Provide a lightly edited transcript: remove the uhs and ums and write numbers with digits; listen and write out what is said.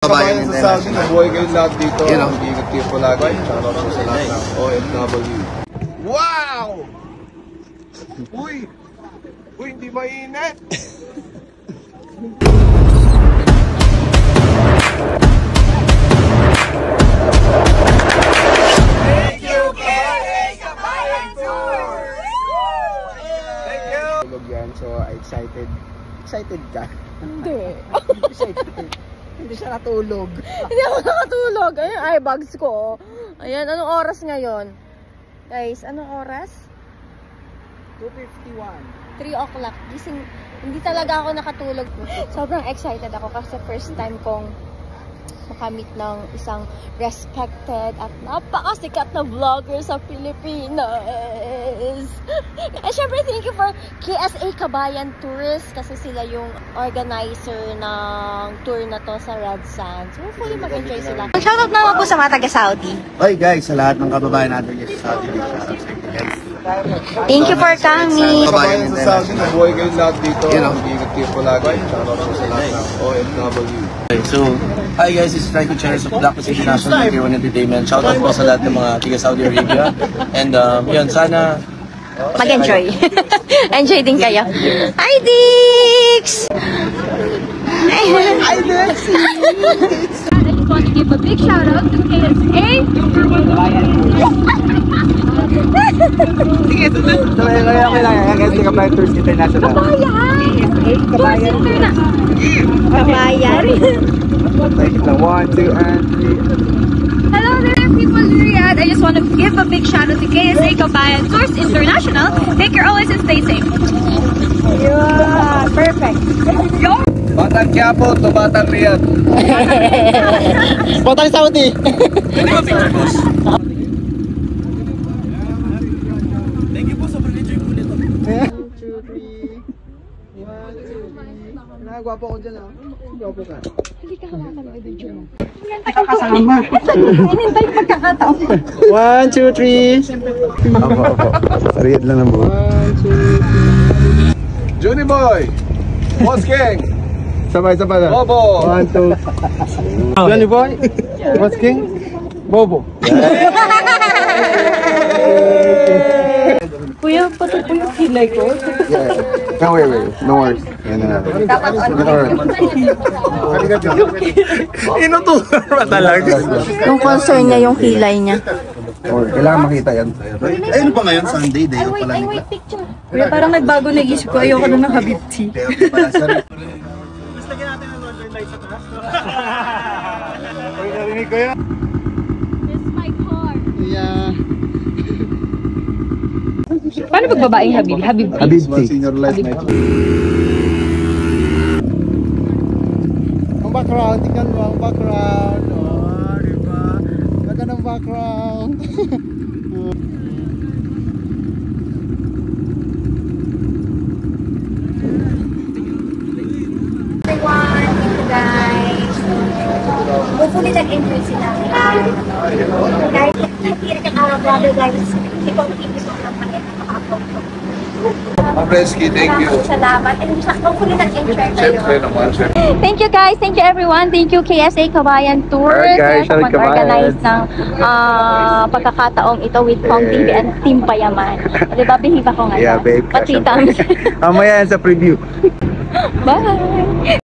Kabayan sa Saudi, nabuhay kayong lahat dito. Mag-iingat kayo po lagi. Shoutout po sa lahat ng OFW. Wow! Uy! Uy, hindi mainit! Thank you, KSA Kabayan Tours! Thank you! So, excited. Excited ka? Hindi. Excited. Hindi siya natulog. Hindi ako nakatulog. Ayun, eyebags ko. Ayan, anong oras ngayon? Guys, anong oras? 2:51. 3 o'clock. Gising, hindi talaga ako nakatulog. Sobrang excited ako kasi first time kong makamit ng isang respected at napakasikat na vlogger sa Pilipinas. And syempre, thank you for KSA Kabayan Tours kasi sila yung organizer ng tour na to sa Red Sands. Hopefully mag-enjoy sila. Shoutout naman po sa mga taga-Saudi. Hi guys, sa lahat ng kababayan natin sa Saudi. Shoutout sa inyo guys. Thank you for coming. Kabayan sa Saudi, nabuhay kayong lahat dito. Mag-iingat kayo po lagi. Shoutout po sa lahat ng OFW. Okay, so, hi guys, this is Franco Cheres of Black Pacific National Tier 1 Entertainment. Shoutout po sa lahat ng mga tiga Saudi Arabia. And yun, sana mag-enjoy. Enjoy din kayo. Hi, Dix! Hi Dix! I just want to give a big shout out to KSA. Sige, sunod. KSA Kabayan Tours International. Kabayan! Kabayan. Thank you. 1, 2, and 3. Hello there, people in Riyadh. I just want to give a big shout out to KSA Kabayan Tours International. Take care always and stay safe. Yeah, perfect. Batang Quiapo to Batang Riyadh. Batang Saudi. pwede ba picture boss? Thank you po sa pag-enjoy po nito. 1, 2, 3. 1, 2, 3. Nakagwapo ko dyan ah. Gwapo ka. Hindi ka makakanood yung video mo. Nakakasama. Inintay pagkakataon. 1, 2, 3. Opo. Sa Riyadh lang ang buo. 1, 2, 3. Juni Boy! Boss King! Sabay na. Bobo! 1, 2. Johnny Boy. Boss King. Bobo. Kuya, pati po yung kilay ko. No worries. No worries. Inutulan ba talaga? Yung concern niya, yung kilay niya. Kailangan makita yan. Ayun pa ngayon, Sunday, day off pala nila. Picture. Kuya, parang nagbago na isip ko. Ayoko na ng habibti. Day off pala, sorry. It's my car. Yeah. Paano pagbabaeng habib? Habibti. Senior life night. Ang background, tingnan mo ang background. Oh, diba? Ganda ng background. Everyone, guys. Hopefully nag-enjoy sila. Guys, nakikita ka brother guys. Ikaw episode ng pag-upload ko. Preski, thank you. Salamat. And hopefully nag-enjoy kayo. Siyempre naman, siyempre. Thank you guys. Thank you everyone. Thank you KSA Kabayan Tours. Alright, guys. Sa mag-organize ng pagkakataong ito with Pong TV and Team Payaman. Diba, behave ako ngayon. Yeah, babe. Pati Mamaya yan sa preview. Bye!